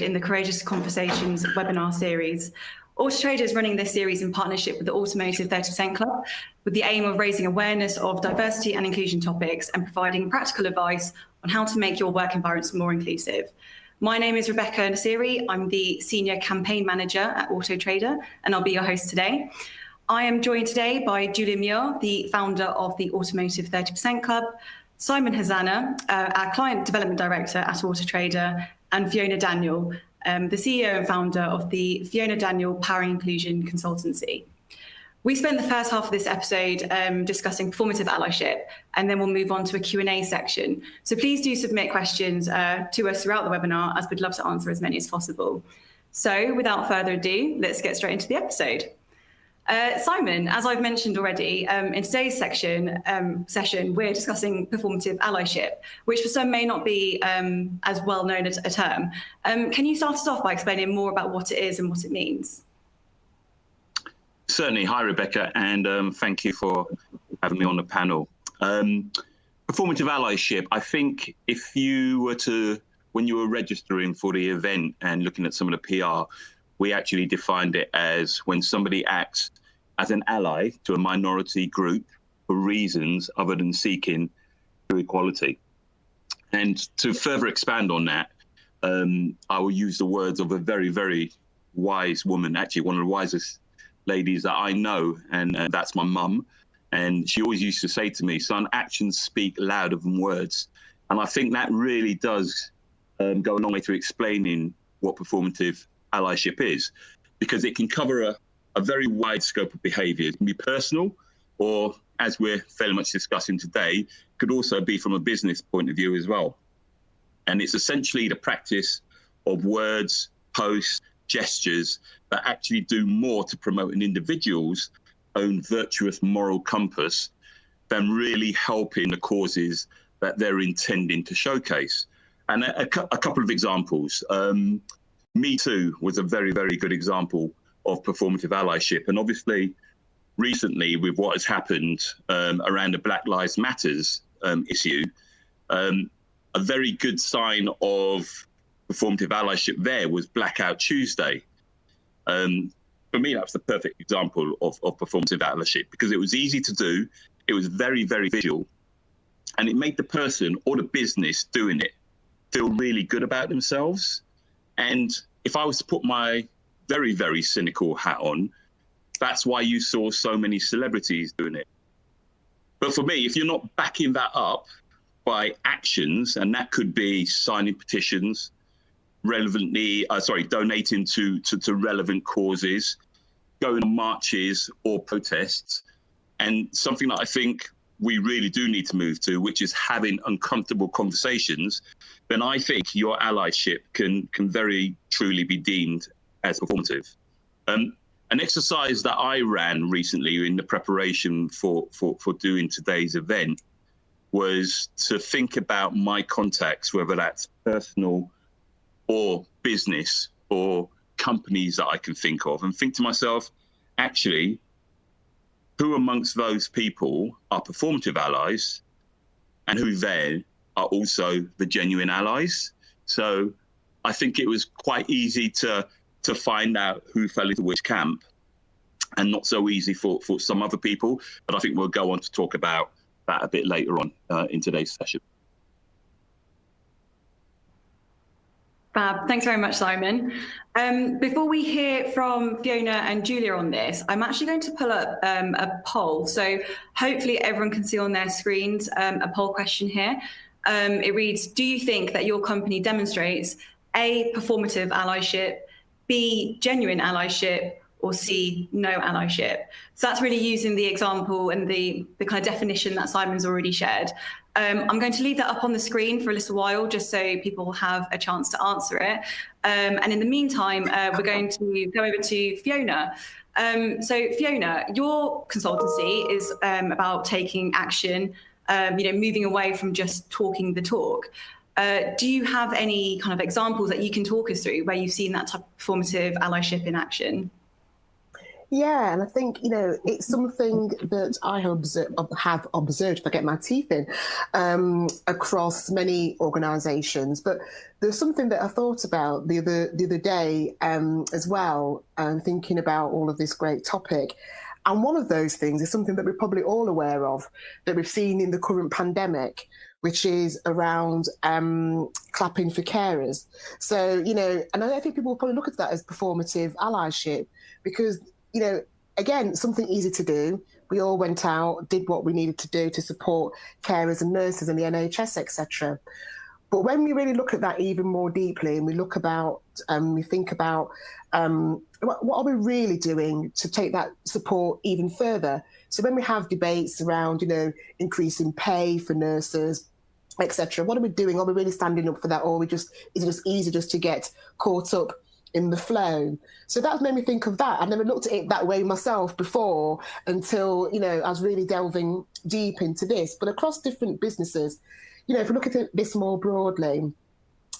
in the Courageous Conversations webinar series. Autotrader is running this series in partnership with the Automotive 30% Club with the aim of raising awareness of diversity and inclusion topics and providing practical advice on how to make your work environments more inclusive. My name is Rebecca Nassiri. I'm the Senior Campaign Manager at Autotrader, and I'll be your host today. I am joined today by Julia Muir, the founder of the Automotive 30% Club, Simon Hosannah, our Client Development Director at Autotrader, and Fiona Daniel, the CEO and founder of the Fiona Daniel Powering Inclusion Consultancy. We spent the first half of this episode discussing performative allyship, and then we'll move on to a Q&A section. So please do submit questions to us throughout the webinar, as we'd love to answer as many as possible. So without further ado, let's get straight into the episode. Simon, as I've mentioned already, in today's session, we're discussing performative allyship, which for some may not be as well known as a term. Can you start us off by explaining more about what it is and what it means? Certainly. Hi, Rebecca, and thank you for having me on the panel. Performative allyship, I think if you were to, when you were registering for the event and looking at some of the PR, we actually defined it as when somebody acts as an ally to a minority group for reasons other than seeking equality. And to further expand on that, I will use the words of a very, very wise woman, actually one of the wisest ladies that I know, and that's my mum. And she always used to say to me, son, actions speak louder than words. And I think that really does go a long way to explaining what performative allyship is, because it can cover a very wide scope of behaviour. It can be personal, or as we're fairly much discussing today, could also be from a business point of view as well. And it's essentially the practice of words, posts, gestures that actually do more to promote an individual's own virtuous moral compass than really helping the causes that they're intending to showcase. And a couple of examples. Me Too was a very, very good example of performative allyship. And obviously, recently, with what has happened around the Black Lives Matters issue, a very good sign of performative allyship there was Blackout Tuesday. For me, that's the perfect example of performative allyship, because it was easy to do, it was very, very visual, and it made the person or the business doing it feel really good about themselves. And if I was to put my very, very cynical hat on, that's why you saw so many celebrities doing it. But for me, if you're not backing that up by actions, and that could be signing petitions, donating to relevant causes, going on marches or protests, and something that I think we really do need to move to, which is having uncomfortable conversations, then I think your allyship can very truly be deemed as performative. An exercise that I ran recently in the preparation for doing today's event was to think about my contacts, whether that's personal or business or companies that I can think of, and think to myself, actually, who amongst those people are performative allies, and who then are also the genuine allies? So I think it was quite easy to find out who fell into which camp, and not so easy for some other people. But I think we'll go on to talk about that a bit later on in today's session. Fab. Thanks very much, Simon. Before we hear from Fiona and Julia on this, I'm actually going to pull up a poll. So hopefully everyone can see on their screens a poll question here. It reads, do you think that your company demonstrates A, performative allyship, B, genuine allyship, or C, no allyship? So that's really using the example and the kind of definition that Simon's already shared. I'm going to leave that up on the screen for a little while, just so people have a chance to answer it. And in the meantime, we're going to go over to Fiona. So Fiona, your consultancy is about taking action, moving away from just talking the talk. Do you have any kind of examples that you can talk us through where you've seen that type of performative allyship in action? Yeah, and I think, it's something that I have observed, if I get my teeth in, across many organisations. But there's something that I thought about the other day as well, thinking about all of this great topic. And one of those things is something that we're probably all aware of, that we've seen in the current pandemic, which is around clapping for carers. So, and I think people will probably look at that as performative allyship, because, again, something easy to do. We all went out, did what we needed to do to support carers and nurses and the NHS, etc. But when we really look at that even more deeply, and we think about what are we really doing to take that support even further? So when we have debates around, increasing pay for nurses, etc., what are we doing? Are we really standing up for that, or is it just easy just to get caught up in the flow? So that made me think of that. I've never looked at it that way myself before until, I was really delving deep into this. But across different businesses, if we look at this more broadly,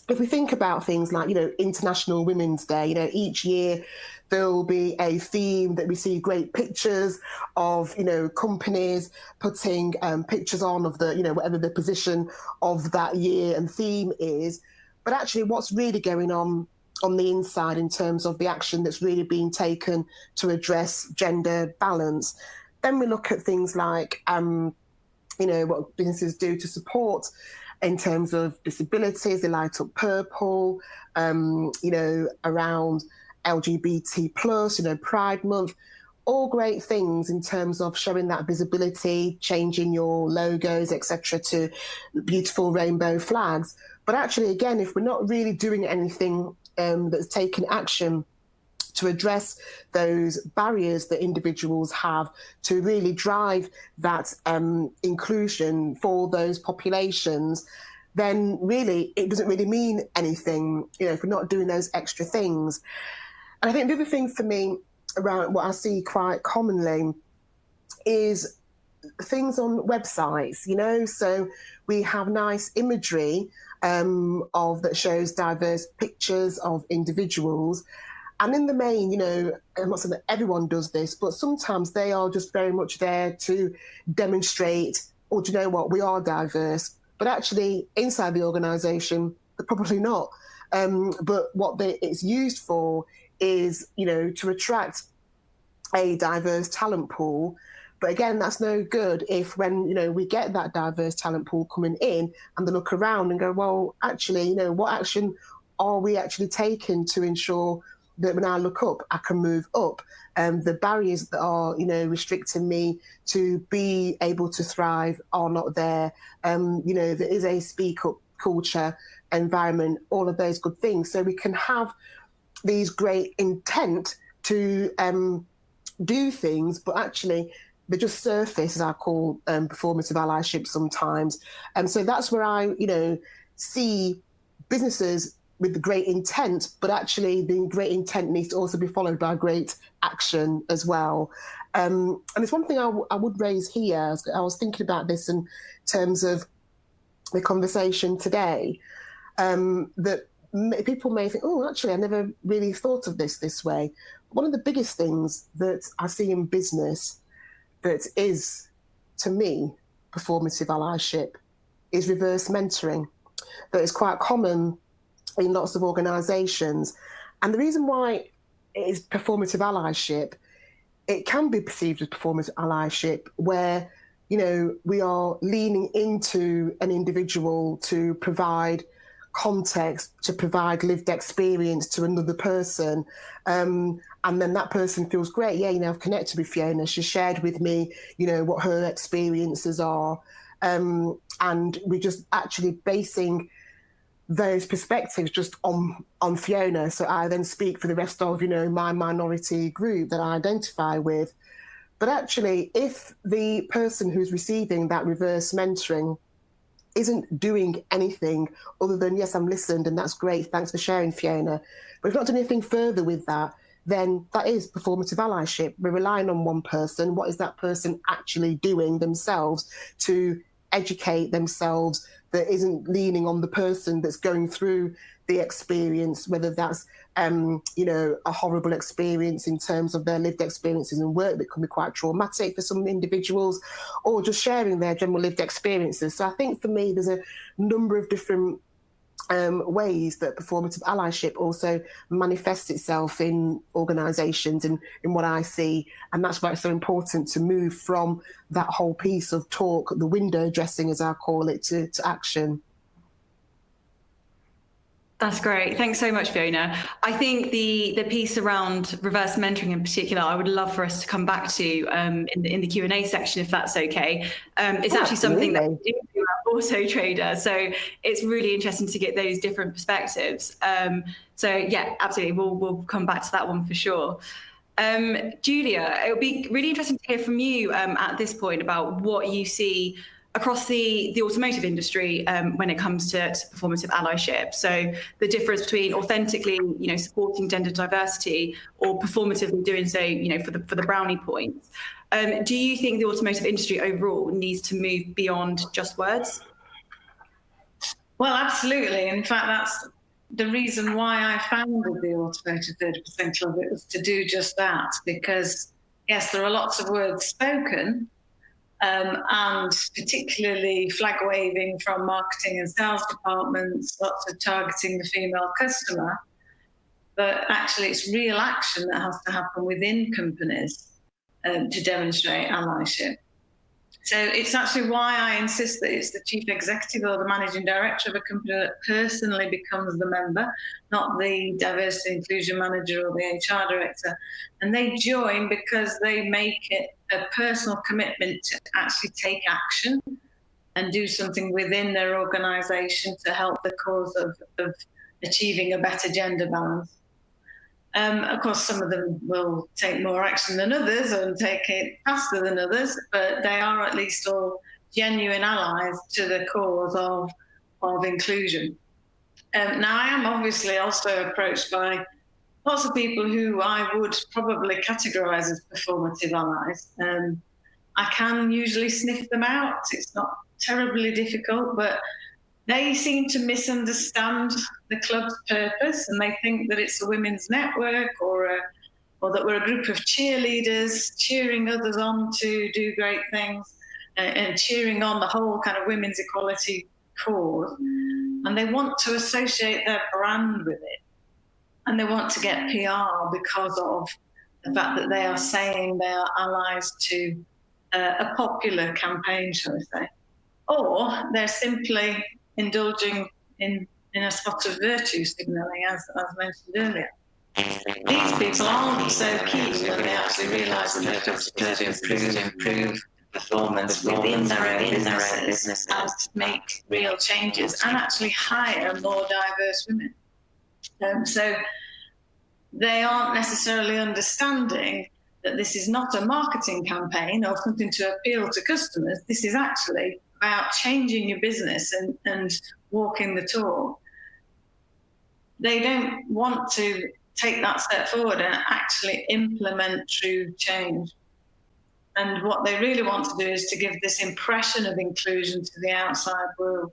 if we think about things like, International Women's Day, each year there'll be a theme that we see great pictures of, companies putting pictures on of the, whatever the position of that year and theme is. But actually what's really going on the inside in terms of the action that's really being taken to address gender balance. Then we look at things like, what businesses do to support in terms of disabilities. They light up purple, around LGBT plus, Pride Month, all great things in terms of showing that visibility, changing your logos, etc., to beautiful rainbow flags. But actually, again, if we're not really doing anything that's taking action to address those barriers that individuals have to really drive that inclusion for those populations, then really it doesn't really mean anything, if we're not doing those extra things. And I think the other thing for me around what I see quite commonly is things on websites, so we have nice imagery that shows diverse pictures of individuals. And in the main, I'm not saying that everyone does this, but sometimes they are just very much there to demonstrate, or do you know what, we are diverse. But actually, inside the organisation, they're probably not. But what it's used for is, to attract a diverse talent pool. But again, that's no good if when, we get that diverse talent pool coming in and they look around and go, well, actually, what action are we actually taking to ensure that when I look up, I can move up? The barriers that are, restricting me to be able to thrive are not there. There is a speak up culture, environment, all of those good things. So we can have these great intent to do things, but actually they just surface, as I call performative allyship sometimes. And so that's where I, see businesses with the great intent, but actually the great intent needs to also be followed by great action as well. And it's one thing I would raise here. I was thinking about this in terms of the conversation today, that people may think, oh, actually, I never really thought of this way. One of the biggest things that I see in business that is, to me, performative allyship is reverse mentoring. That is quite common in lots of organisations. And the reason why it is performative allyship, it can be perceived as performative allyship where, we are leaning into an individual to provide context, to provide lived experience to another person. And then that person feels great. Yeah, I've connected with Fiona. She shared with me, what her experiences are. And we're just actually basing those perspectives just on Fiona. So I then speak for the rest of, my minority group that I identify with. But actually, if the person who's receiving that reverse mentoring isn't doing anything other than, yes, I'm listened and that's great, thanks for sharing, Fiona, but if not done anything further with that, then that is performative allyship. We're relying on one person. What is that person actually doing themselves to educate themselves, that isn't leaning on the person that's going through the experience, whether that's a horrible experience in terms of their lived experiences in work that can be quite traumatic for some individuals, or just sharing their general lived experiences. So I think for me, there's a number of different ways that performative allyship also manifests itself in organisations and in what I see. And that's why it's so important to move from that whole piece of talk, the window dressing, as I call it, to action. That's great. Thanks so much, Fiona. I think the piece around reverse mentoring in particular, I would love for us to come back to in the Q&A section, if that's okay. It's actually something that we do at Auto Trader, so it's really interesting to get those different perspectives. So yeah, absolutely, we'll come back to that one for sure. Julia, it would be really interesting to hear from you at this point about what you see across the automotive industry when it comes to performative allyship. So the difference between authentically, supporting gender diversity or performatively doing so, for the brownie points. Do you think the automotive industry overall needs to move beyond just words? Well, absolutely. In fact, that's the reason why I founded the Automotive 30% Club. It was to do just that, because yes, there are lots of words spoken, and particularly flag waving from marketing and sales departments, lots of targeting the female customer. But actually, it's real action that has to happen within companies to demonstrate allyship. So it's actually why I insist that it's the chief executive or the managing director of a company that personally becomes the member, not the diversity inclusion manager or the HR director. And they join because they make it a personal commitment to actually take action and do something within their organisation to help the cause of achieving a better gender balance. Of course, some of them will take more action than others and take it faster than others, but they are at least all genuine allies to the cause of inclusion. Now, I am obviously also approached by lots of people who I would probably categorise as performative allies. I can usually sniff them out. It's not terribly difficult, but they seem to misunderstand the club's purpose, and they think that it's a women's network or that we're a group of cheerleaders cheering others on to do great things and cheering on the whole kind of women's equality cause. And they want to associate their brand with it. And they want to get PR because of the fact that they are saying they are allies to a popular campaign, shall we say. Or they're simply indulging in a spot of virtue signalling, as mentioned earlier. These people aren't so keen when they actually realise that they're to improve performance within their own business and to make real changes and actually hire more diverse women. So they aren't necessarily understanding that this is not a marketing campaign or something to appeal to customers. This is actually about changing your business and walking the talk. They don't want to take that step forward and actually implement true change. And what they really want to do is to give this impression of inclusion to the outside world.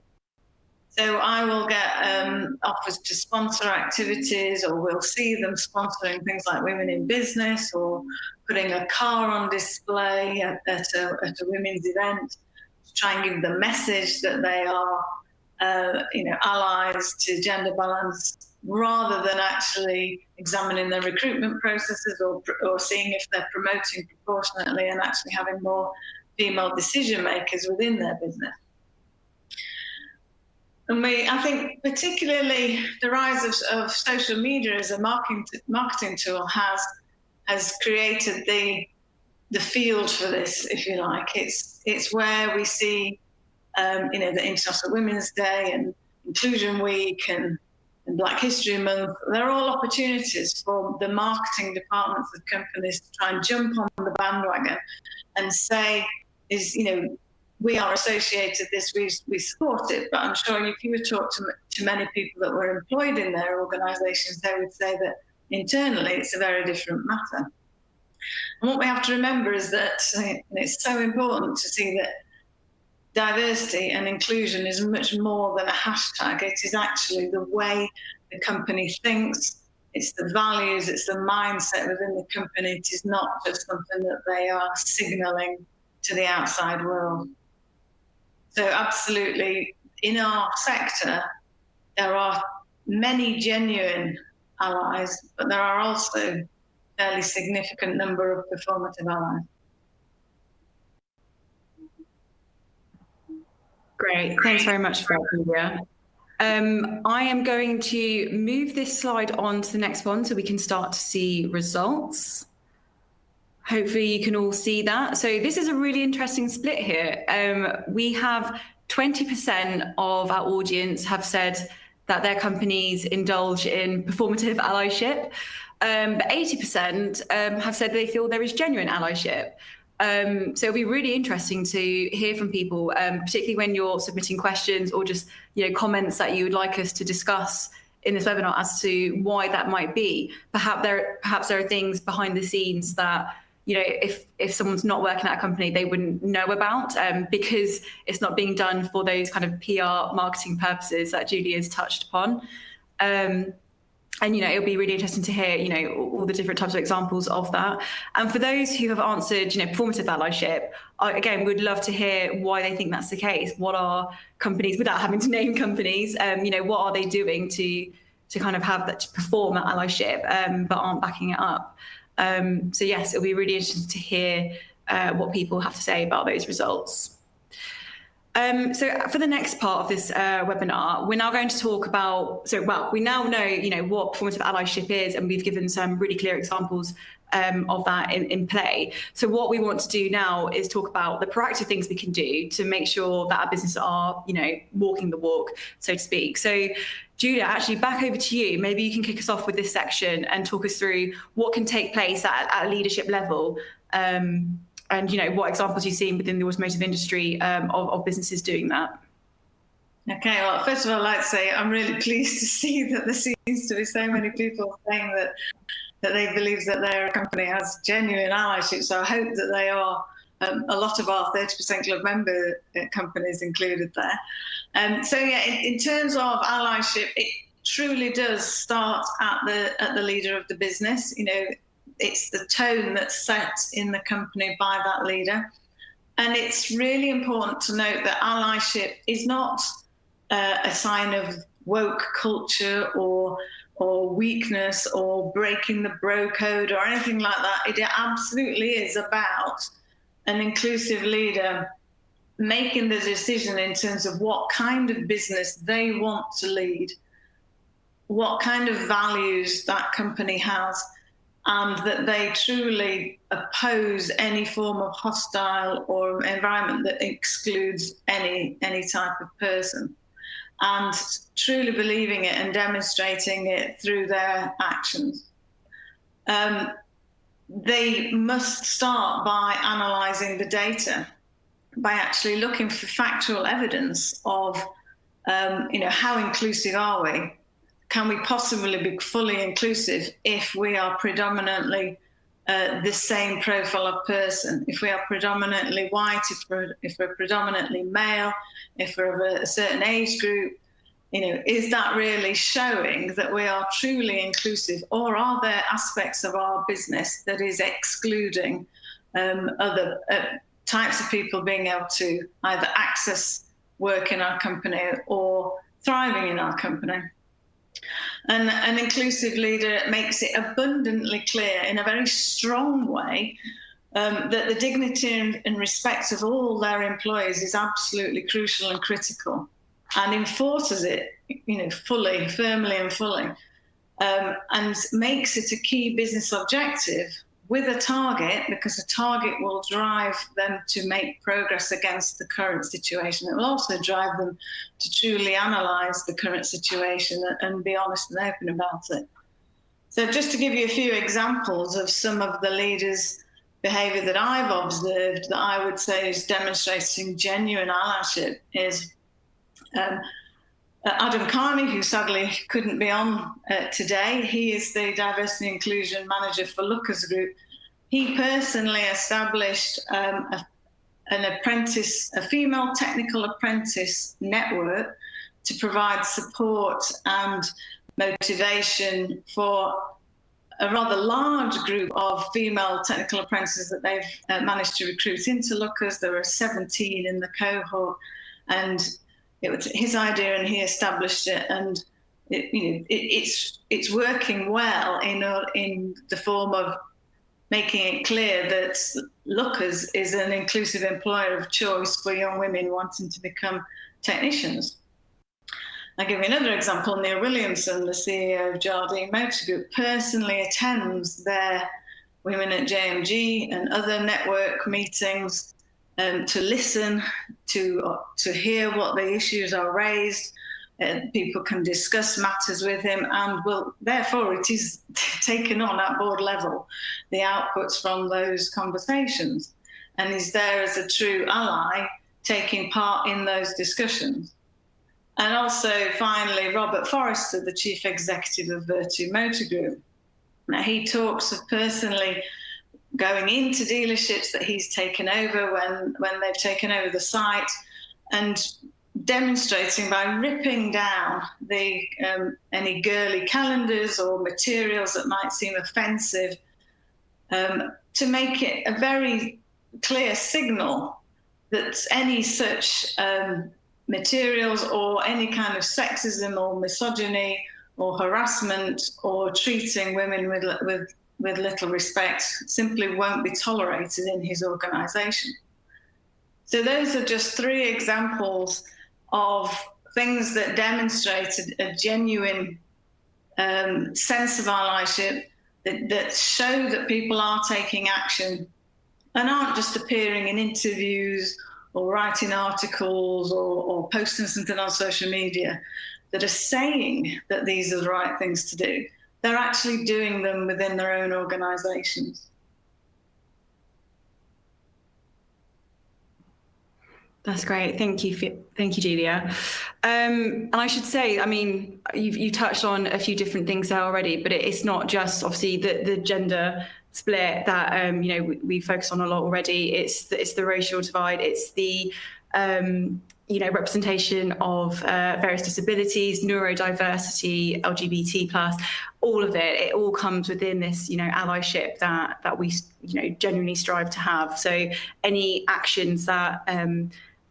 So I will get offers to sponsor activities, or we'll see them sponsoring things like Women in Business or putting a car on display at a women's event to try and give the message that they are allies to gender balance, rather than actually examining their recruitment processes or seeing if they're promoting proportionately and actually having more female decision makers within their business. And I think particularly the rise of social media as a marketing tool has created the field for this, if you like. It's where we see the International Women's Day and Inclusion Week and Black History Month. They're all opportunities for the marketing departments of companies to try and jump on the bandwagon and say, we are associated this, we support it. But I'm sure if you would talk to many people that were employed in their organisations, they would say that internally it's a very different matter. And what we have to remember is that, and it's so important to see that diversity and inclusion is much more than a hashtag. It is actually the way the company thinks, it's the values, it's the mindset within the company. It is not just something that they are signalling to the outside world. So absolutely, in our sector, there are many genuine allies, but there are also a fairly significant number of performative allies. Great, thanks very much for that, Julia. I am going to move this slide on to the next one so we can start to see results. Hopefully you can all see that. So this is a really interesting split here. We have 20% of our audience have said that their companies indulge in performative allyship, but 80% have said they feel there is genuine allyship. So it'll be really interesting to hear from people, particularly when you're submitting questions or just comments that you would like us to discuss in this webinar as to why that might be. Perhaps there are things behind the scenes that if someone's not working at a company, they wouldn't know about because it's not being done for those kind of PR marketing purposes that Julia's touched upon. And it'll be really interesting to hear all the different types of examples of that. And for those who have answered performative allyship, again, we'd love to hear why they think that's the case. What are companies, without having to name companies, what are they doing to kind of have that, to perform that allyship, but aren't backing it up? So yes, it'll be really interesting to hear what people have to say about those results. So for the next part of this webinar, we're now going to talk about, we now know, what performative allyship is, and we've given some really clear examples of that in play. So what we want to do now is talk about the proactive things we can do to make sure that our businesses are, walking the walk, so to speak. So Julia, actually back over to you. Maybe you can kick us off with this section and talk us through what can take place at a leadership level. And what examples you've seen within the automotive industry of businesses doing that. Okay, well, first of all, I'd like to say I'm really pleased to see that there seems to be so many people saying that they believe that their company has genuine allyship. So I hope that they are a lot of our 30% Club member companies included there. So yeah, in terms of allyship, it truly does start at the leader of the business. It's the tone that's set in the company by that leader. And it's really important to note that allyship is not a sign of woke culture or weakness or breaking the bro code or anything like that. It absolutely is about an inclusive leader making the decision in terms of what kind of business they want to lead, what kind of values that company has, and that they truly oppose any form of hostile or environment that excludes any type of person, and truly believing it and demonstrating it through their actions. They must start by analysing the data, by actually looking for factual evidence of, how inclusive are we? Can we possibly be fully inclusive if we are predominantly the same profile of person? If we are predominantly white, if we're predominantly male, if we're of a certain age group, is that really showing that we are truly inclusive, or are there aspects of our business that is excluding other types of people being able to either access work in our company or thriving in our company? And an inclusive leader makes it abundantly clear in a very strong way that the dignity and respect of all their employees is absolutely crucial and critical, and enforces it, fully, firmly and fully, and makes it a key business objective with a target, because a target will drive them to make progress against the current situation. It will also drive them to truly analyse the current situation and be honest and open about it. So just to give you a few examples of some of the leaders' behaviour that I've observed that I would say is demonstrating genuine allyship is Adam Carney, who sadly couldn't be on today. He is the Diversity and Inclusion Manager for Lookers Group. He personally established a female technical apprentice network to provide support and motivation for a rather large group of female technical apprentices that they've managed to recruit into Lookers. There were 17 in the cohort, and it was his idea, and he established it. And it's working well in the form of making it clear that Lookers is an inclusive employer of choice for young women wanting to become technicians. I'll give you another example. Neil Williamson, the CEO of Jardine Motor Group, personally attends their Women at JMG and other network meetings to listen, to hear what the issues are raised. People can discuss matters with him, and therefore it is taken on at board level, the outputs from those conversations, and is there as a true ally taking part in those discussions. And also, finally, Robert Forrester, the Chief Executive of Virtue Motor Group. Now, he talks of personally going into dealerships that he's taken over when they've taken over the site, and demonstrating by ripping down any girly calendars or materials that might seem offensive, to make it a very clear signal that any such materials or any kind of sexism or misogyny or harassment or treating women with little respect simply won't be tolerated in his organisation. So those are just 3 examples of things that demonstrated a genuine sense of allyship, that show that people are taking action and aren't just appearing in interviews or writing articles or posting something on social media, that are saying that these are the right things to do. They're actually doing them within their own organisations. That's great. Thank you, Julia. And I should say, I mean, you touched on a few different things there already, but it's not just obviously the gender split that we focus on a lot already. It's the racial divide. It's the representation of various disabilities, neurodiversity, LGBT+, all of it. It all comes within this allyship that we genuinely strive to have. So any actions that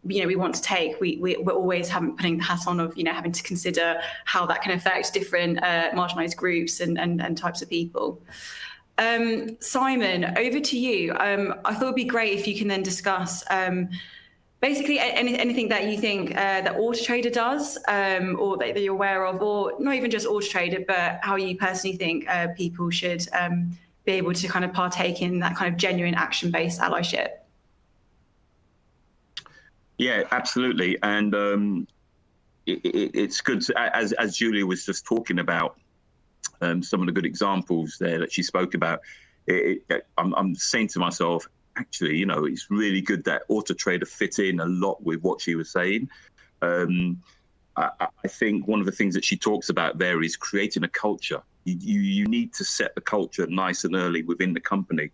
we want to take, we're always putting the hat on of having to consider how that can affect different marginalised groups and types of people. Simon, over to you. I thought it'd be great if you can then discuss basically anything that you think that Autotrader does, or that you're aware of, or not even just Autotrader, but how you personally think people should be able to kind of partake in that kind of genuine action-based allyship. Yeah, absolutely. And it's good to, as Julia was just talking about, some of the good examples there that she spoke about. I'm saying to myself, actually, it's really good that Autotrader fit in a lot with what she was saying. I think one of the things that she talks about there is creating a culture. You need to set the culture nice and early within the company.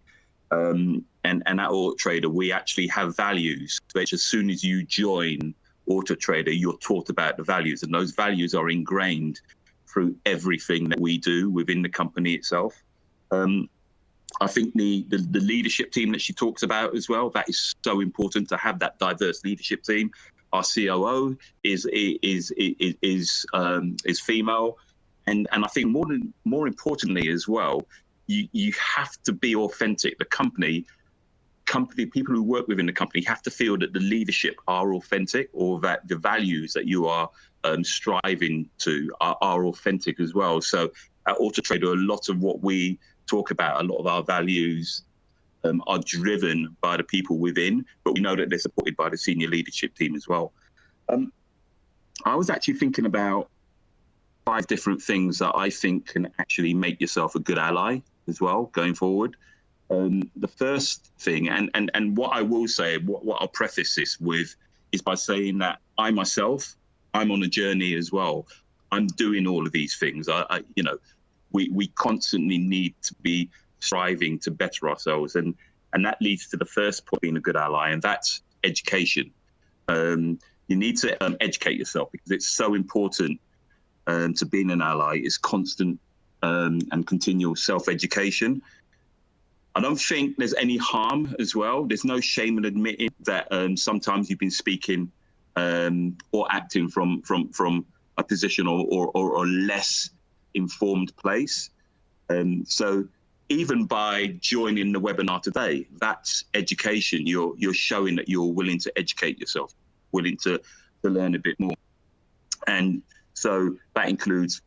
And at Autotrader, we actually have values, which as soon as you join Autotrader, you're taught about the values, and those values are ingrained through everything that we do within the company itself. I think the leadership team that she talks about as well, that is so important to have that diverse leadership team. Our COO is female, and I think more importantly as well, you have to be authentic. The company people who work within the company have to feel that the leadership are authentic, or that the values that you are striving to are authentic as well. So at Autotrader, a lot of what we talk about, a lot of our values are driven by the people within, but we know that they're supported by the senior leadership team as well. I was actually thinking about 5 different things that I think can actually make yourself a good ally as well going forward. The first thing, and what I will say, what I'll preface this with, is by saying that I myself, I'm on a journey as well. I'm doing all of these things. We constantly need to be striving to better ourselves, and that leads to the first point, being a good ally, and that's education. You need to educate yourself, because it's so important to being an ally. It's constant and continual self-education. I don't think there's any harm as well. There's no shame in admitting that sometimes you've been speaking or acting from a position or less informed place. So even by joining the webinar today, that's education. You're showing that you're willing to educate yourself, willing to learn a bit more. And so that includes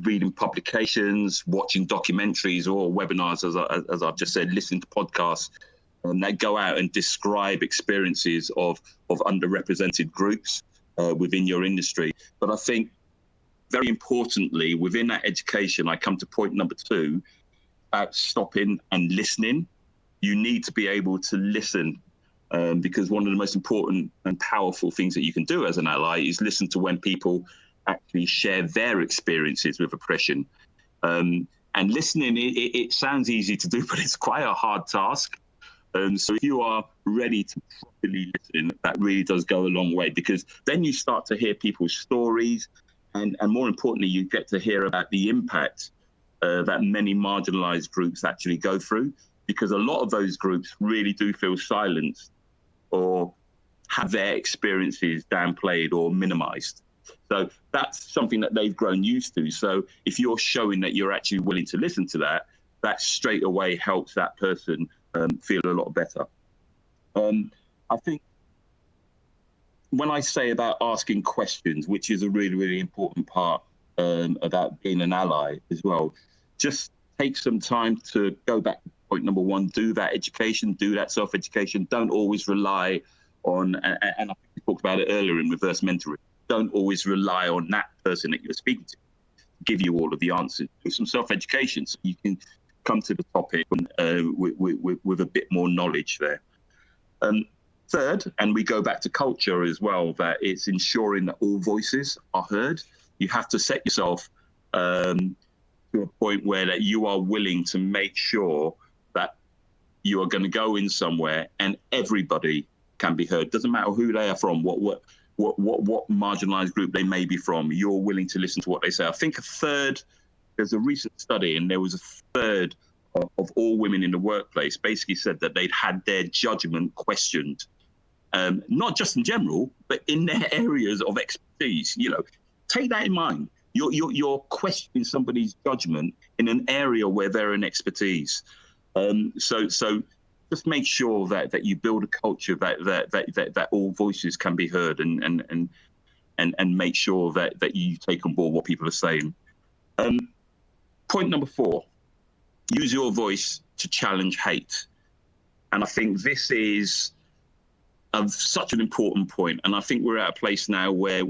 reading publications, watching documentaries or webinars, as I've just said, listening to podcasts, and that go out and describe experiences of underrepresented groups within your industry. But I think very importantly, within that education, I come to point number 2, about stopping and listening. You need to be able to listen, because one of the most important and powerful things that you can do as an ally is listen to when people actually share their experiences with oppression. And listening, it sounds easy to do, but it's quite a hard task. So if you are ready to properly listen, that really does go a long way, because then you start to hear people's stories, and more importantly, you get to hear about the impact that many marginalized groups actually go through, because a lot of those groups really do feel silenced or have their experiences downplayed or minimized. So that's something that they've grown used to. So if you're showing that you're actually willing to listen to that, that straight away helps that person feel a lot better. I think when I say about asking questions, which is a really, really important part about being an ally as well, just take some time to go back to point number 1, do that education, do that self-education. Don't always rely on, and I think we talked about it earlier in reverse mentoring, don't always rely on that person that you're speaking to give you all of the answers. Do some self-education so you can come to the topic with a bit more knowledge there. Third, and we go back to culture as well, that it's ensuring that all voices are heard. You have to set yourself to a point where that you are willing to make sure that you are going to go in somewhere and everybody can be heard. Doesn't matter who they are from, what marginalized group they may be from. You're willing to listen to what they say. I think there's a recent study, and there was a third of all women in the workplace basically said that they'd had their judgment questioned, not just in general, but in their areas of expertise. Take that in mind. You're questioning somebody's judgment in an area where they're an expertise. So just make sure that you build a culture that all voices can be heard, and make sure that you take on board what people are saying. Point number 4, use your voice to challenge hate. And I think this is such an important point. And I think we're at a place now where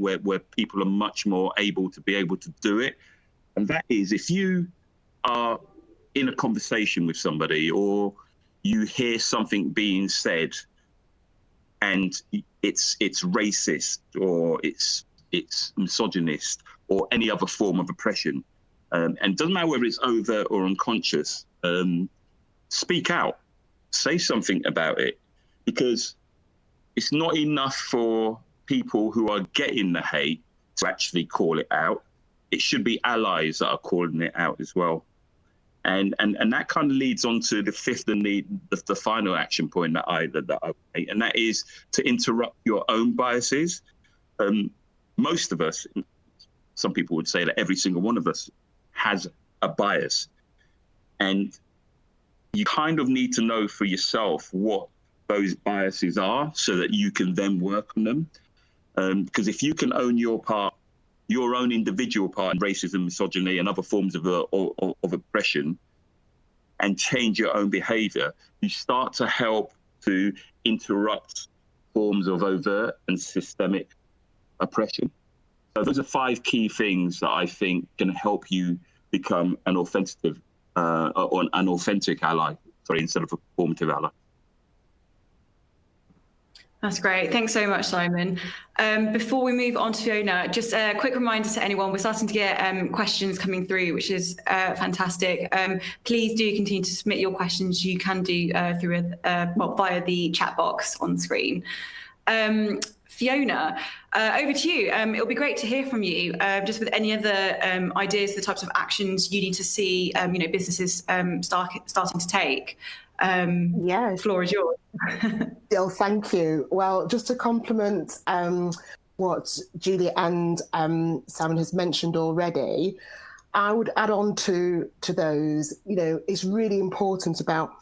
people are much more able to do it. And that is, if you are in a conversation with somebody, or you hear something being said and it's racist, or it's misogynist, or any other form of oppression, and it doesn't matter whether it's overt or unconscious, speak out, say something about it, because it's not enough for people who are getting the hate to actually call it out. It should be allies that are calling it out as well. And that kind of leads on to the 5th and the final action point that I make, and that is to interrupt your own biases. Most of us, some people would say that every single one of us has a bias, and you kind of need to know for yourself what those biases are so that you can then work on them. Because if you can own your own individual part in racism, misogyny, and other forms of oppression, and change your own behavior, you start to help to interrupt forms of overt and systemic oppression. So those are 5 key things that I think can help you become an authentic ally, instead of a performative ally. That's great. Thanks so much, Simon. Before we move on to Fiona, just a quick reminder to anyone, we're starting to get questions coming through, which is fantastic. Please do continue to submit your questions. You can do through via the chat box on screen. Fiona, over to you. It'll be great to hear from you, just with any other ideas, the types of actions you need to see, businesses starting to take. Yes. Floor is yours. Oh, thank you. Well, just to complement what Julie and Simon has mentioned already, I would add on to those, it's really important about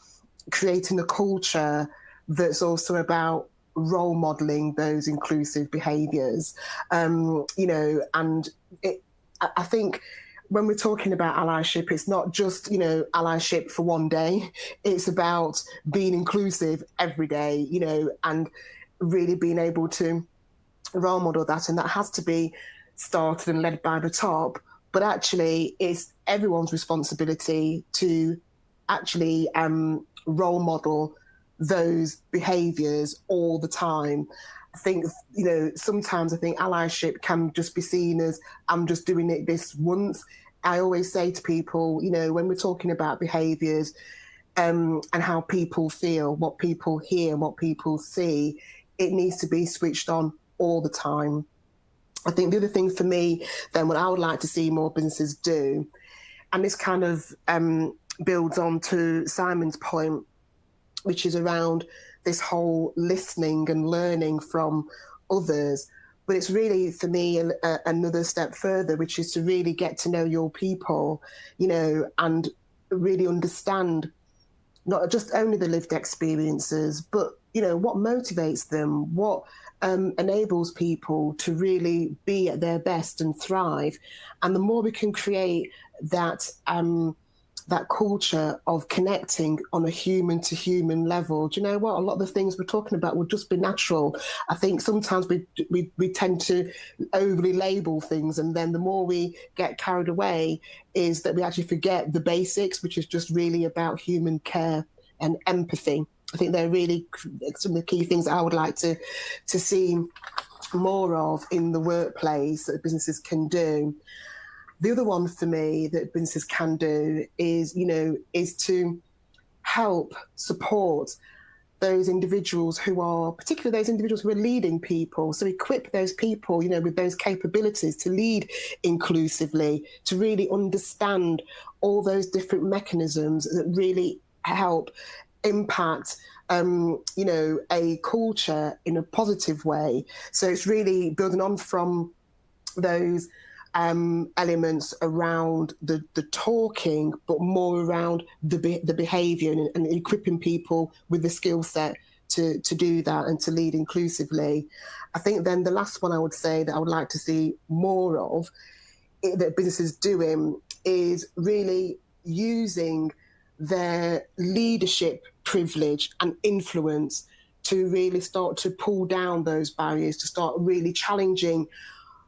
creating a culture that's also about role modeling those inclusive behaviours, and I think when we're talking about allyship, it's not just, allyship for one day. It's about being inclusive every day, and really being able to role model that. And that has to be started and led by the top. But actually, it's everyone's responsibility to actually role model those behaviours all the time. I think, sometimes I think allyship can just be seen as, I'm just doing it this once. I always say to people, when we're talking about behaviours and how people feel, what people hear, what people see, it needs to be switched on all the time. I think the other thing for me, then, what I would like to see more businesses do, and this kind of builds on to Simon's point, which is around this whole listening and learning from others. But it's really, for me, another step further, which is to really get to know your people, and really understand not just only the lived experiences, but, what motivates them, what enables people to really be at their best and thrive. And the more we can create that culture of connecting on a human to human level, do you know what? A lot of the things we're talking about would just be natural. I think sometimes we tend to overly label things, and then the more we get carried away is that we actually forget the basics, which is just really about human care and empathy. I think they're really some of the key things I would like to see more of in the workplace that businesses can do. The other one for me that businesses can do is to help support those individuals who are, particularly those individuals who are leading people. So equip those people, with those capabilities to lead inclusively, to really understand all those different mechanisms that really help impact a culture in a positive way. So it's really building on from those elements around the talking, but more around the behaviour and equipping people with the skill set to do that and to lead inclusively. I think then the last one I would say that I would like to see more of that businesses doing is really using their leadership privilege and influence to really start to pull down those barriers, to start really challenging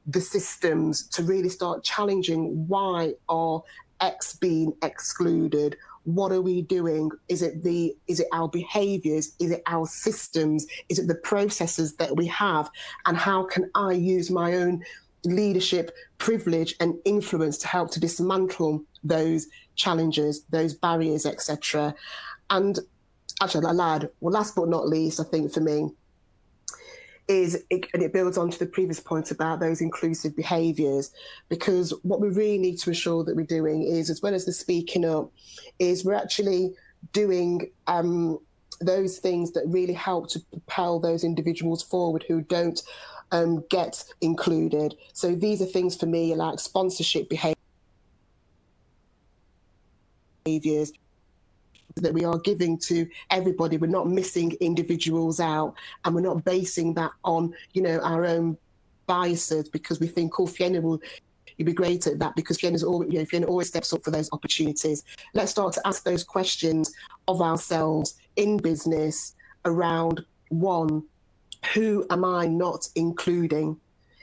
the systems, to really start challenging why are X being excluded? What are we doing? Is it our behaviours? Is it our systems? Is it the processes that we have? And how can I use my own leadership privilege and influence to help to dismantle those challenges, those barriers, etc.? And actually, last but not least, I think for me, and it builds on to the previous point about those inclusive behaviours, because what we really need to ensure that we're doing is, as well as the speaking up, is we're actually doing those things that really help to propel those individuals forward who don't get included. So these are things for me like sponsorship behaviours that we are giving to everybody. We're not missing individuals out, and we're not basing that on, our own biases because we think, Fiona you'd be great at that because Fiona always steps up for those opportunities. Let's start to ask those questions of ourselves in business around, one, who am I not including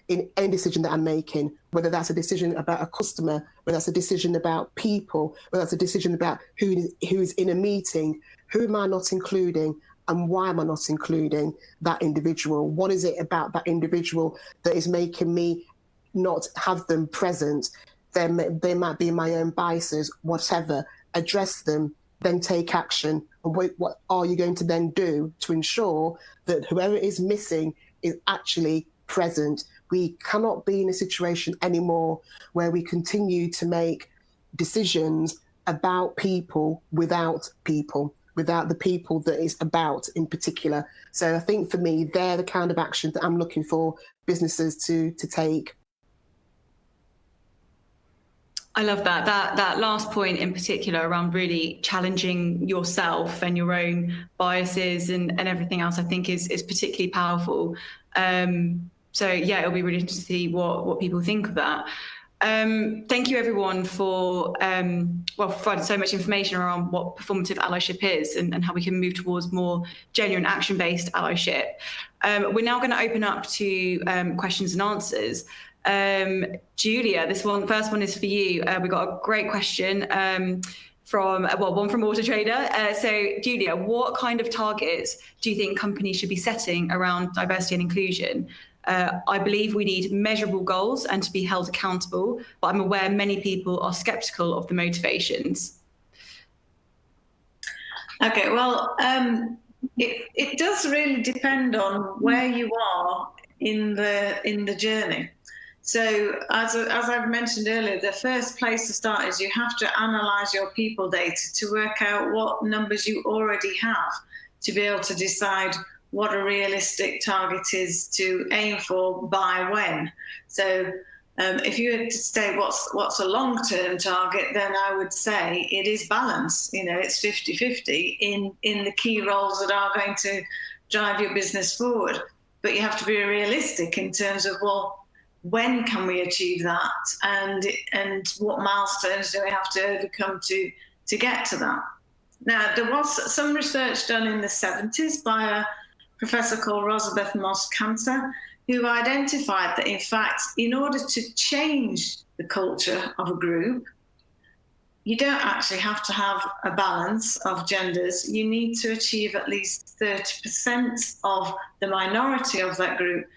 in any decision that I'm making, whether that's a decision about a customer, whether that's a decision about people, whether that's a decision about who is in a meeting, who am I not including? and why am I not including that individual? What is it about that individual that is making me not have them present? They might be my own biases, whatever. Address them, then take action. And what are you going to then do to ensure that whoever is missing is actually present? We cannot be in a situation anymore where we continue to make decisions about people without the people that it's about in particular. So I think for me, they're the kind of actions that I'm looking for businesses to take. I love that. That last point in particular around really challenging yourself and your own biases and everything else, I think is particularly powerful. So yeah, it'll be really interesting to see what people think of that. Thank you everyone for providing so much information around what performative allyship is and how we can move towards more genuine action-based allyship. We're now going to open up to questions and answers. Julia, first one is for you. We got a great question one from Auto Trader. So Julia, what kind of targets do you think companies should be setting around diversity and inclusion? I believe we need measurable goals and to be held accountable, but I'm aware many people are sceptical of the motivations. Okay, well, it does really depend on where you are in the journey. So as I've mentioned earlier, the first place to start is you have to analyse your people data to work out what numbers you already have to be able to decide what a realistic target is to aim for by when. So if you were to say what's a long-term target, then I would say it is balance. It's 50-50 in the key roles that are going to drive your business forward. But you have to be realistic in terms of, well, when can we achieve that, and what milestones do we have to overcome to get to that? Now, there was some research done in the 70s by a professor called Rosabeth Moss-Cantor, who identified that, in fact, in order to change the culture of a group, you don't actually have to have a balance of genders. You need to achieve at least 30% of the minority of that group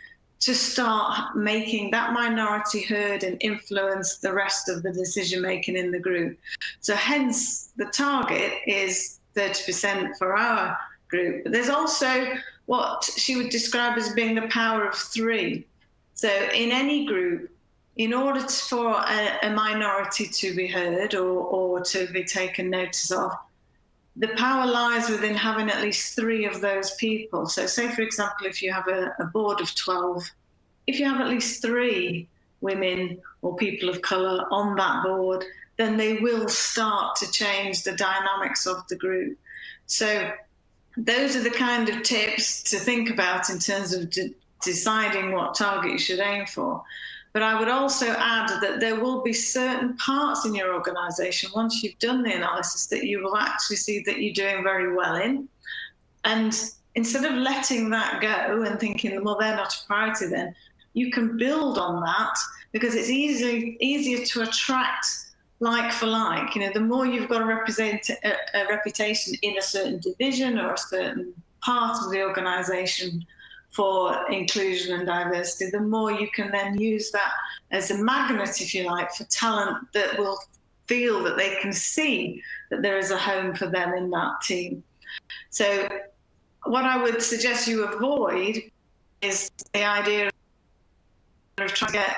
to start making that minority heard and influence the rest of the decision making in the group. So hence the target is 30% for our group. But there's also what she would describe as being the power of three. So in any group, in order for a minority to be heard or to be taken notice of, the power lies within having at least three of those people. So say, for example, if you have a board of 12, if you have at least 3 women or people of colour on that board, then they will start to change the dynamics of the group. So those are the kind of tips to think about in terms of deciding what target you should aim for. But I would also add that there will be certain parts in your organisation, once you've done the analysis, that you will actually see that you're doing very well in. And instead of letting that go and thinking, well, they're not a priority then, you can build on that, because it's easier to attract like for like. The more you've got a reputation in a certain division or a certain part of the organisation for inclusion and diversity, the more you can then use that as a magnet, if you like, for talent that will feel that they can see that there is a home for them in that team. So what I would suggest you avoid is the idea of trying to get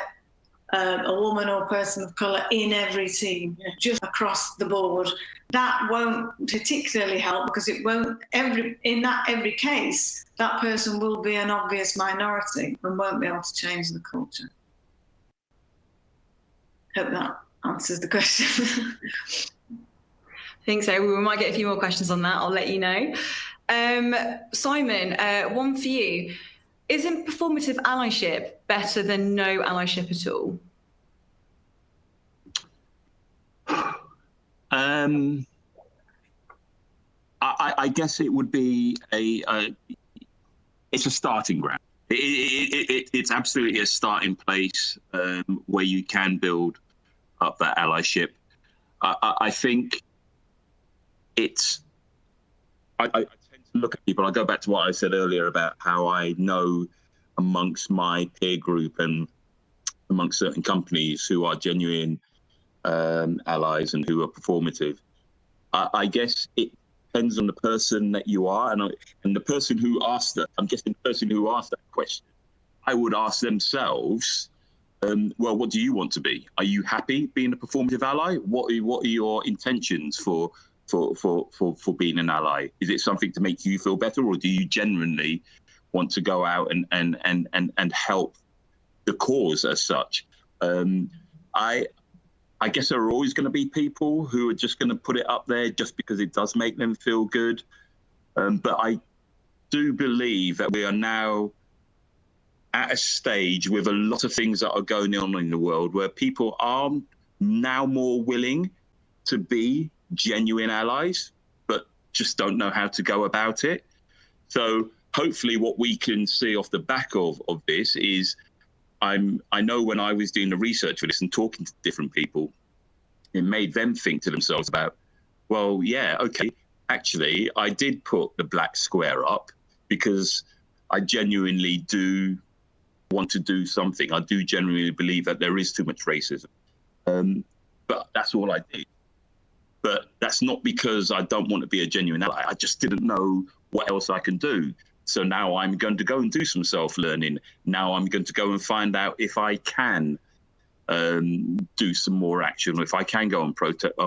a woman or person of colour in every team, just across the board. That won't particularly help, because it won't, in every case, that person will be an obvious minority and won't be able to change the culture. Hope that answers the question. I think so. We might get a few more questions on that. I'll let you know. Simon, one for you. Isn't performative allyship better than no allyship at all? I guess it would be it's a starting ground. It's absolutely a starting place where you can build up that allyship. I think I tend look at people. I go back to what I said earlier about how I know amongst my peer group and amongst certain companies who are genuine allies and who are performative. I guess it depends on the person that you are, and the person who asked that. I'm guessing the person who asked that question, I would ask themselves, well, what do you want to be? Are you happy being a performative ally? What are your intentions for being an ally? Is it something to make you feel better, or do you genuinely want to go out and help the cause as such? I guess there are always going to be people who are just going to put it up there just because it does make them feel good. But I do believe that we are now at a stage with a lot of things that are going on in the world where people are now more willing to be genuine allies, but just don't know how to go about it. So hopefully what we can see off the back of this is, I know when I was doing the research for this and talking to different people, it made them think to themselves about, well, yeah, okay, actually, I did put the black square up because I genuinely do want to do something. I do genuinely believe that there is too much racism. But that's all I did. But that's not because I don't want to be a genuine ally. I just didn't know what else I can do. So now I'm going to go and do some self-learning. Now I'm going to go and find out if I can do some more action, or if I can go on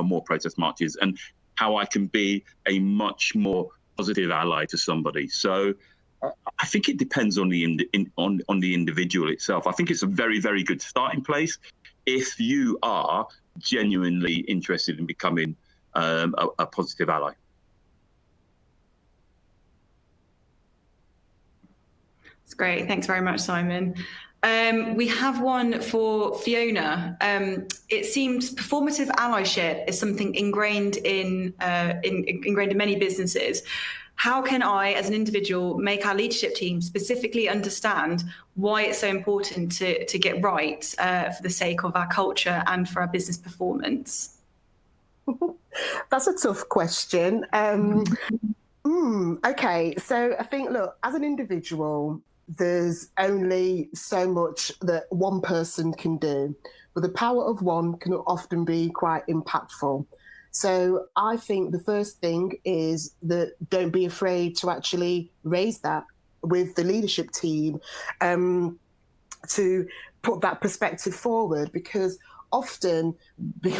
more protest marches, and how I can be a much more positive ally to somebody. So I think it depends on the individual itself. I think it's a very, very good starting place if you are genuinely interested in becoming a positive ally. That's great. Thanks very much, Simon. We have one for Fiona. It seems performative allyship is something ingrained in many businesses. How can I, as an individual, make our leadership team specifically understand why it's so important to get right for the sake of our culture and for our business performance? That's a tough question. Okay, so I think, look, as an individual, there's only so much that one person can do, but the power of one can often be quite impactful. So I think the first thing is that don't be afraid to actually raise that with the leadership team, to put that perspective forward, because often,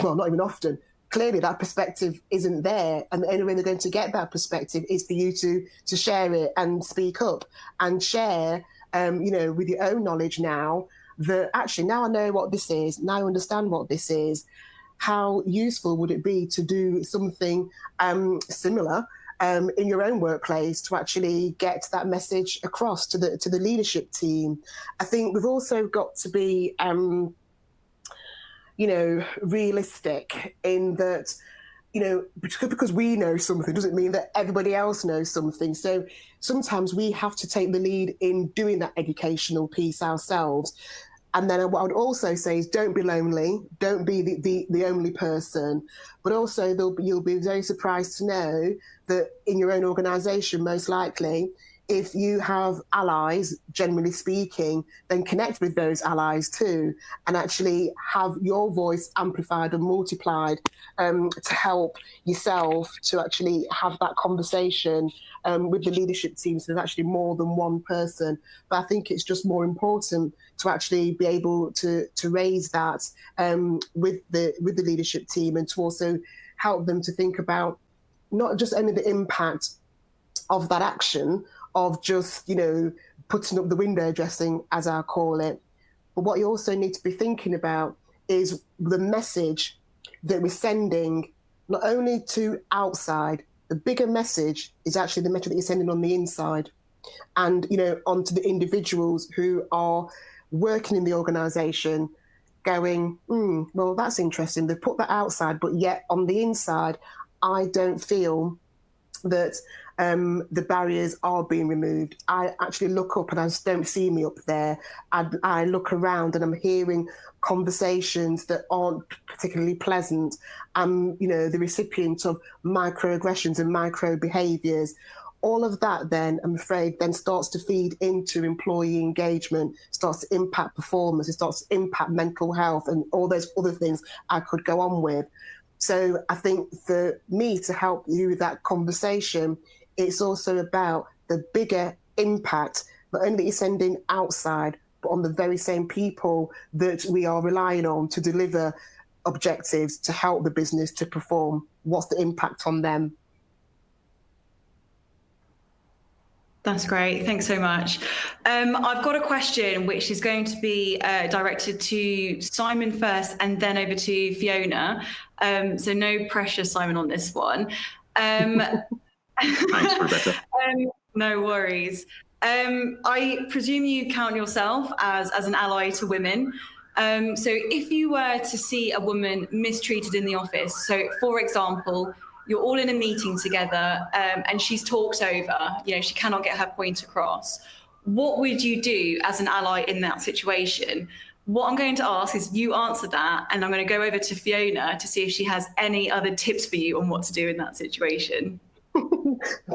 well, not even often, clearly that perspective isn't there, and the only way they're going to get that perspective is for you to share it and speak up and share, with your own knowledge now, that actually now I know what this is, now I understand what this is. How useful would it be to do something similar in your own workplace to actually get that message across to the leadership team? I think we've also got to be realistic in that, because we know something doesn't mean that everybody else knows something. So sometimes we have to take the lead in doing that educational piece ourselves. And then what I would also say is don't be lonely, don't be the only person, but also you'll be very surprised to know that in your own organisation, most likely, if you have allies, generally speaking, then connect with those allies too, and actually have your voice amplified and multiplied to help yourself to actually have that conversation with the leadership team. So there's actually more than one person. But I think it's just more important to actually be able to raise that with the leadership team, and to also help them to think about not just only the impact of that action, of just, putting up the window dressing, as I call it. But what you also need to be thinking about is the message that we're sending, not only to outside, the bigger message is actually the message that you're sending on the inside, and, onto the individuals who are working in the organisation, going, well, that's interesting. They've put that outside, but yet on the inside, I don't feel that the barriers are being removed. I actually look up and I just don't see me up there. I look around and I'm hearing conversations that aren't particularly pleasant. I'm, the recipient of microaggressions and micro behaviours. all of that then, I'm afraid, then starts to feed into employee engagement, starts to impact performance, it starts to impact mental health and all those other things I could go on with. So I think for me to help you with that conversation, it's also about the bigger impact, not only that you're sending outside, but on the very same people that we are relying on to deliver objectives, to help the business to perform. What's the impact on them? That's great. Thanks so much. I've got a question which is going to be directed to Simon first and then over to Fiona. So no pressure, Simon, on this one. Thanks, Rebecca. No worries. I presume you count yourself as an ally to women. So if you were to see a woman mistreated in the office, so for example, you're all in a meeting together and she's talked over, she cannot get her point across. What would you do as an ally in that situation? What I'm going to ask is you answer that, and I'm going to go over to Fiona to see if she has any other tips for you on what to do in that situation.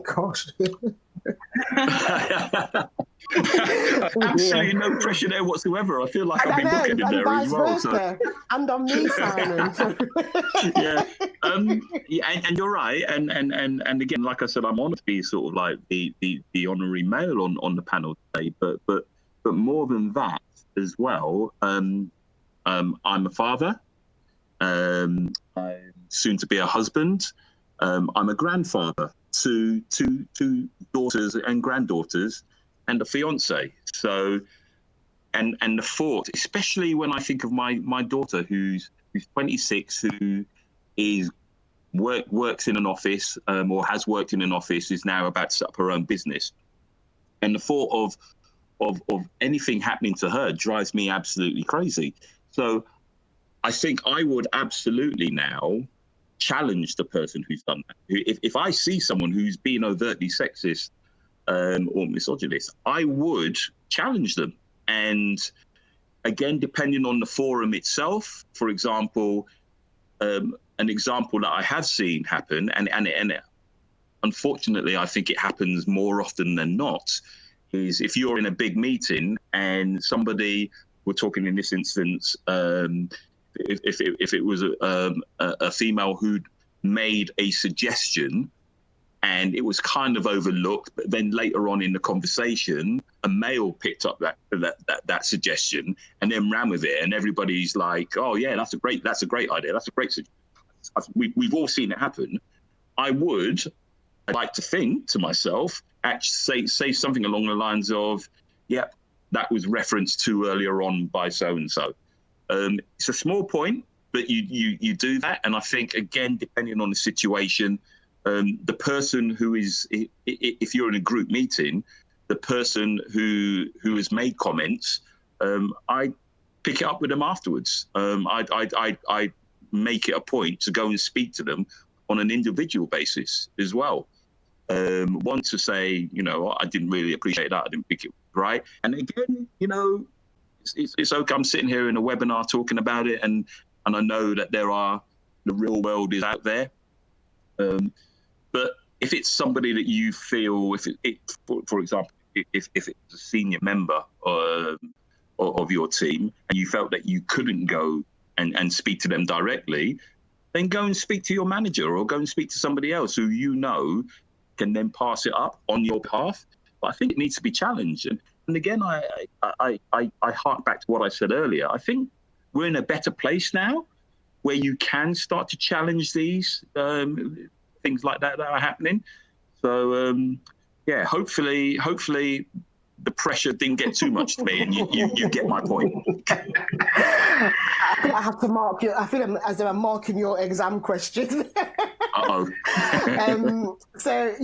Gosh. Absolutely no pressure there whatsoever. I feel like I've been booking in there as well. So. And on me, Simon. Yeah, and you're right. And again, like I said, I'm honoured to be sort of like the honorary male on the panel today. But more than that as well, I'm a father. I'm soon to be a husband. I'm a grandfather to two daughters and granddaughters and a fiance. So, and the thought, especially when I think of my daughter who's 26, who is works in an office or has worked in an office, is now about to set up her own business, and the thought of anything happening to her drives me absolutely crazy. So, I think I would absolutely now challenge the person who's done that. If I see someone who's being overtly sexist or misogynist, I would challenge them. And again, depending on the forum itself, for example, an example that I have seen happen, and unfortunately I think it happens more often than not, is if you're in a big meeting and somebody, we're talking in this instance, if it was a female who'd made a suggestion and it was kind of overlooked, but then later on in the conversation, a male picked up that suggestion and then ran with it, and everybody's like, "Oh yeah, that's a great idea. That's a great suggestion." We've all seen it happen. I'd like to think to myself, actually say something along the lines of, "Yep, that was referenced to earlier on by so and so." It's a small point, but you do that, and I think again, depending on the situation, the person who is, if you're in a group meeting, the person who has made comments, I pick it up with them afterwards. I make it a point to go and speak to them on an individual basis as well. Want to say, I didn't really appreciate that. I didn't pick it right, and again, it's okay. I'm sitting here in a webinar talking about it, and I know that the real world is out there. But if it's somebody that you feel, for example, if it's a senior member of your team, and you felt that you couldn't go and speak to them directly, then go and speak to your manager or go and speak to somebody else who can then pass it up on your behalf. But I think it needs to be challenged. And again, I hark back to what I said earlier. I think we're in a better place now where you can start to challenge these things like that are happening. So, yeah, hopefully the pressure didn't get too much to me and you get my point. I think I have to mark you. I feel as though I'm marking your exam question. Uh-oh. So,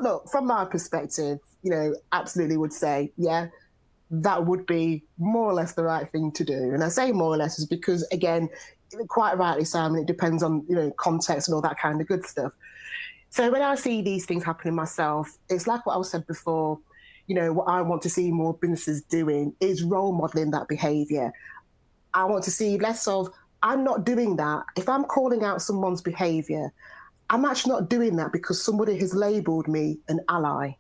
look, from my perspective, absolutely would say, yeah, that would be more or less the right thing to do. And I say more or less is because, again, quite rightly, Simon, it depends on, context and all that kind of good stuff. So when I see these things happening myself, it's like what I said before, what I want to see more businesses doing is role modeling that behavior. I want to see less of, I'm not doing that. If I'm calling out someone's behavior, I'm actually not doing that because somebody has labelled me an ally.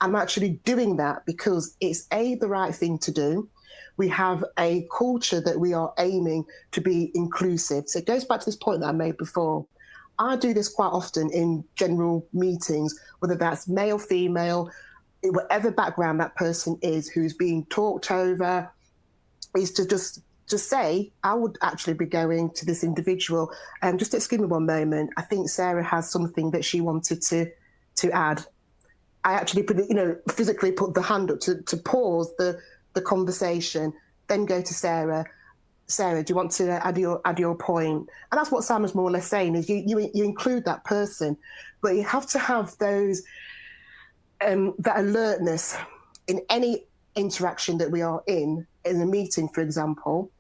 I'm actually doing that because it's the right thing to do. We have a culture that we are aiming to be inclusive. So it goes back to this point that I made before. I do this quite often in general meetings, whether that's male, female, whatever background that person is who's being talked over, is to just say, I would actually be going to this individual. And just excuse me one moment. I think Sarah has something that she wanted to add. I actually physically put the hand up to pause the conversation, then go to Sarah. Sarah, do you want to add your point? And that's what Sam was more or less saying, is you include that person, but you have to have those that alertness in any interaction that we are in a meeting, for example,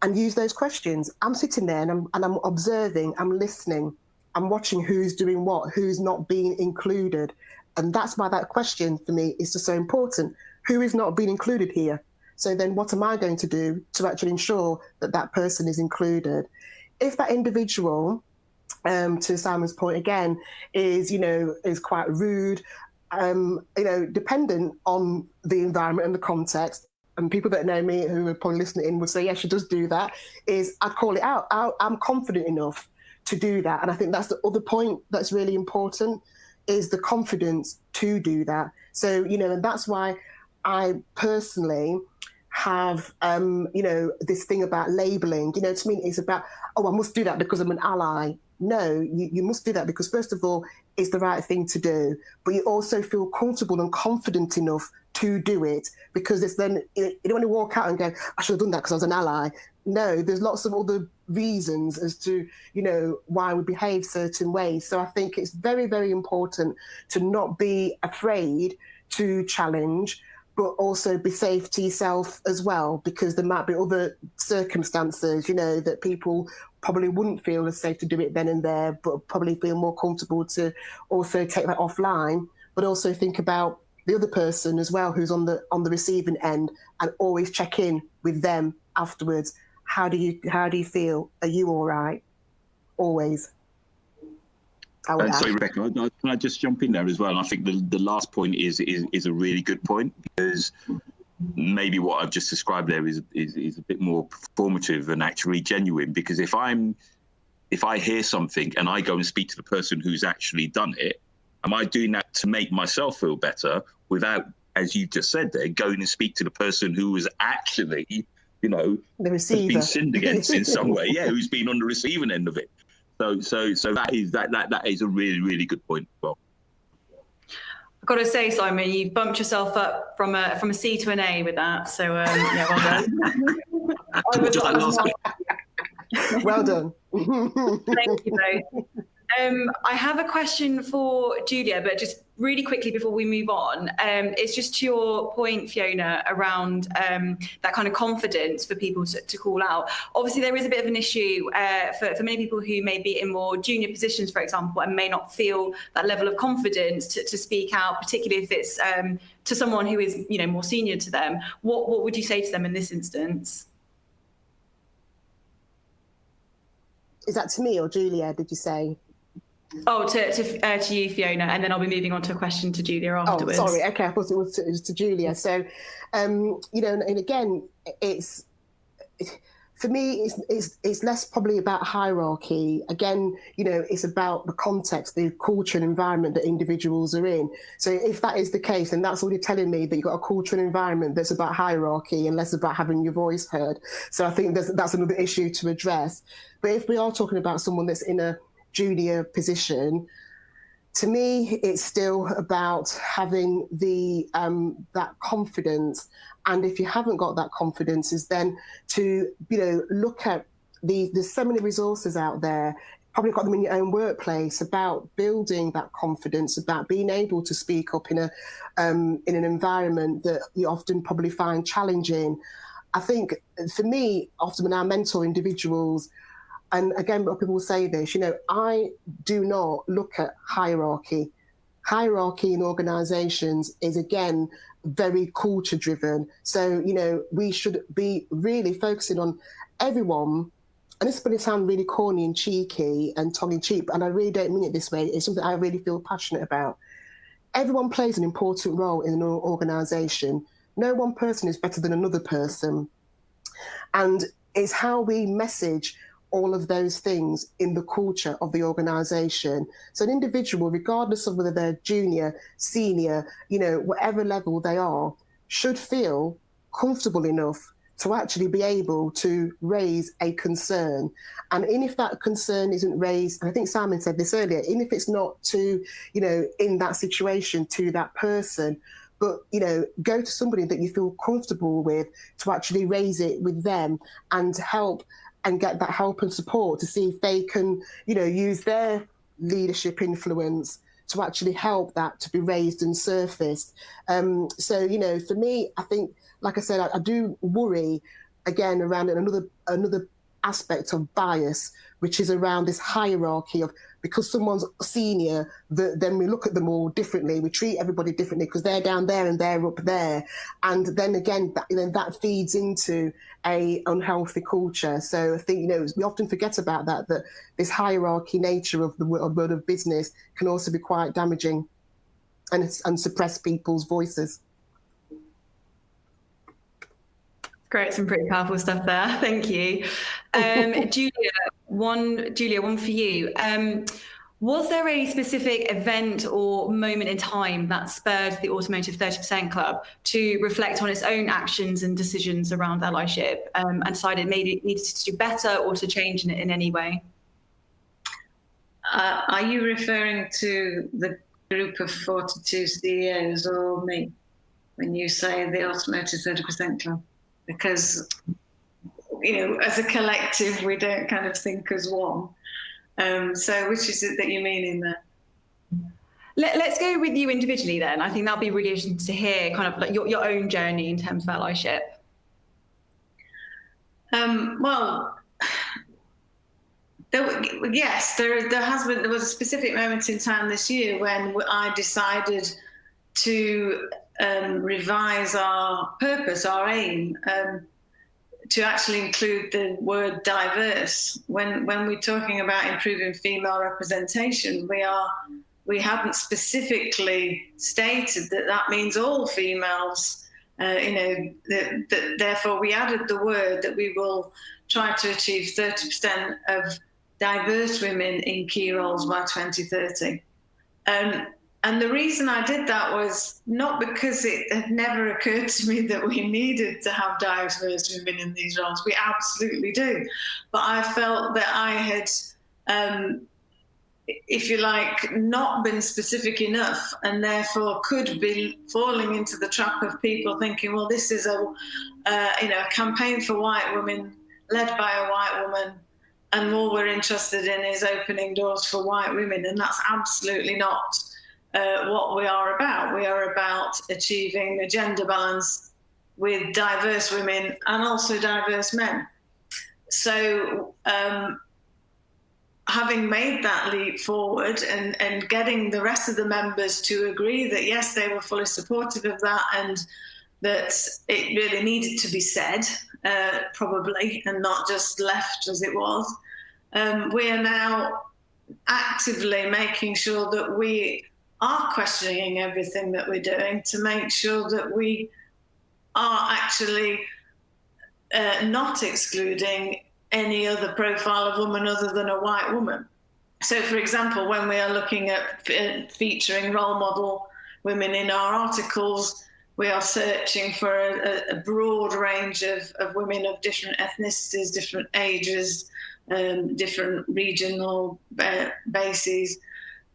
and use those questions. I'm sitting there and I'm observing, I'm listening, I'm watching who's doing what, who's not being included. And that's why that question for me is just so important. Who is not being included here? So then what am I going to do to actually ensure that that person is included? If that individual, to Simon's point again, is quite rude, dependent on the environment and the context, and people that know me who are probably listening in would say, yes, she does do that, is I'd call it out. I'm confident enough to do that. And I think that's the other point that's really important, is the confidence to do that. So, and that's why I personally have, this thing about labelling. To me, it's about, I must do that because I'm an ally. No, you must do that because, first of all, it's the right thing to do, but you also feel comfortable and confident enough to do it, because it's then, you don't want to walk out and go, I should have done that because I was an ally. No, there's lots of other reasons as to, why we behave certain ways. So I think it's very, very important to not be afraid to challenge, but also be safe to yourself as well, because there might be other circumstances, that people probably wouldn't feel as safe to do it then and there, but probably feel more comfortable to also take that offline, but also think about the other person as well who's on the receiving end, and always check in with them afterwards. How do you feel? Are you all right? Always. Sorry, Rebecca, can I just jump in there as well? And I think the last point is a really good point, because maybe what I've just described there is a bit more performative and actually genuine. Because if I hear something and I go and speak to the person who's actually done it, am I doing that to make myself feel better without, as you just said there, going and speak to the person who was actually, the receiver, has been sinned against in some way? Yeah, who's been on the receiving end of it. So that is a really, really good point as well. I've got to say, Simon, you bumped yourself up from a C to an A with that. So yeah, well done. Well done. Thank you both. I have a question for Julia, but just really quickly before we move on, it's just to your point, Fiona, around that kind of confidence for people to call out. Obviously, there is a bit of an issue for many people who may be in more junior positions, for example, and may not feel that level of confidence to speak out, particularly if it's to someone who is more senior to them. What would you say to them in this instance? Is that to me or Julia, did you say? Oh, to you, Fiona, and then I'll be moving on to a question to Julia afterwards. Oh, sorry. Okay, I thought it was to Julia. So, and again, for me, it's less probably about hierarchy. Again, it's about the context, the culture and environment that individuals are in. So if that is the case, then that's already telling me that you've got a culture and environment that's about hierarchy and less about having your voice heard. So I think that's another issue to address. But if we are talking about someone that's in a junior position, to me, it's still about having the that confidence. And if you haven't got that confidence, is then to look at there's so many resources out there. Probably got them in your own workplace, about building that confidence, about being able to speak up in an environment that you often probably find challenging. I think for me, often when I mentor individuals, and again, people will say this, I do not look at hierarchy. Hierarchy in organisations is, again, very culture-driven. So, we should be really focusing on everyone and this is going to sound really corny and cheeky and tongue-in-cheek, and I really don't mean it this way. It's something I really feel passionate about. Everyone plays an important role in an organisation. No one person is better than another person. And it's how we message all of those things in the culture of the organisation. So an individual, regardless of whether they're junior, senior, whatever level they are, should feel comfortable enough to actually be able to raise a concern. And if that concern isn't raised, and I think Simon said this earlier, even if it's not to, in that situation to that person, but, go to somebody that you feel comfortable with to actually raise it with them and help and get that help and support to see if they can, use their leadership influence to actually help that to be raised and surfaced. So, for me, I think, like I said, I do worry again around another aspect of bias, which is around this hierarchy of, because someone's senior, then we look at them all differently. We treat everybody differently because they're down there and they're up there. And then again, that feeds into a unhealthy culture. So I think, we often forget about that this hierarchy nature of the world of business can also be quite damaging and suppress people's voices. Great, some pretty powerful stuff there. Thank you. Julia, one for you. Was there a specific event or moment in time that spurred the Automotive 30% Club to reflect on its own actions and decisions around allyship and decided maybe it needed to do better or to change in any way? Are you referring to the group of 42 CEOs or me when you say the Automotive 30% Club? Because, as a collective, we don't kind of think as one. So which is it that you mean in there? Let's go with you individually then. I think that'll be really interesting to hear kind of like your own journey in terms of allyship. Well, there was a specific moment in time this year when I decided to revise our purpose, our aim, to actually include the word diverse. When we're talking about improving female representation, we haven't specifically stated that means all females. Therefore we added the word that we will try to achieve 30% of diverse women in key roles by 2030. And the reason I did that was not because it had never occurred to me that we needed to have diverse women in these roles. We absolutely do. But I felt that I had, if you like, not been specific enough, and therefore could be falling into the trap of people thinking, well, this is a campaign for white women led by a white woman, and all we're interested in is opening doors for white women. And that's absolutely not what we are about. We are about achieving a gender balance with diverse women and also diverse men. So having made that leap forward and getting the rest of the members to agree that, yes, they were fully supportive of that and that it really needed to be said, probably, and not just left as it was, we are now actively making sure that we are questioning everything that we're doing to make sure that we are actually not excluding any other profile of woman other than a white woman. So, for example, when we are looking at featuring role model women in our articles, we are searching for a broad range of women of different ethnicities, different ages, different regional bases.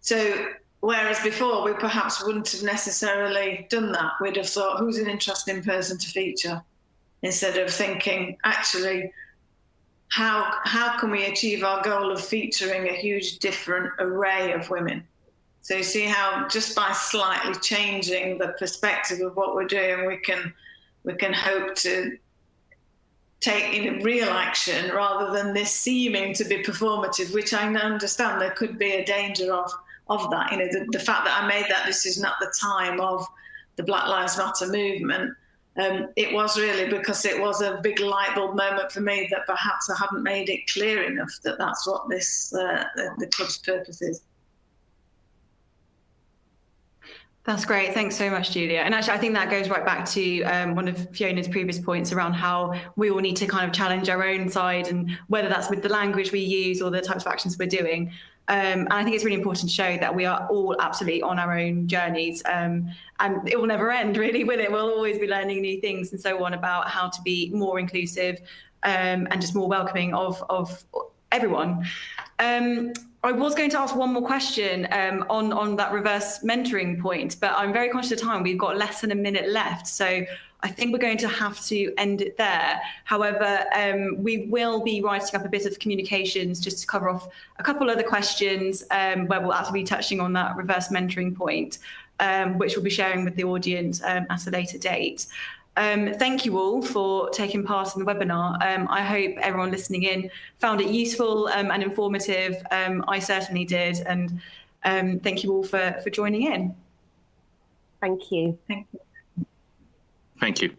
So, whereas before we perhaps wouldn't have necessarily done that. We'd have thought, who's an interesting person to feature? Instead of thinking, actually, how can we achieve our goal of featuring a huge different array of women? So you see how just by slightly changing the perspective of what we're doing, we can hope to take real action rather than this seeming to be performative, which I understand there could be a danger of that. The fact that I made that decision at the time of the Black Lives Matter movement it was really because it was a big light bulb moment for me that perhaps I haven't made it clear enough that that's what this the club's purpose is. That's great. Thanks so much, Julia. And actually, I think that goes right back to one of Fiona's previous points around how we all need to kind of challenge our own side, and whether that's with the language we use or the types of actions we're doing. And I think it's really important to show that we are all absolutely on our own journeys, and it will never end, really, will it? We'll always be learning new things and so on about how to be more inclusive and just more welcoming of everyone. I was going to ask one more question on that reverse mentoring point, but I'm very conscious of time. We've got less than a minute left, so I think we're going to have to end it there. However, we will be writing up a bit of communications just to cover off a couple other questions where we'll actually be touching on that reverse mentoring point, which we'll be sharing with the audience at a later date. Thank you all for taking part in the webinar. I hope everyone listening in found it useful and informative. I certainly did. And thank you all for joining in. Thank you. Thank you. Thank you.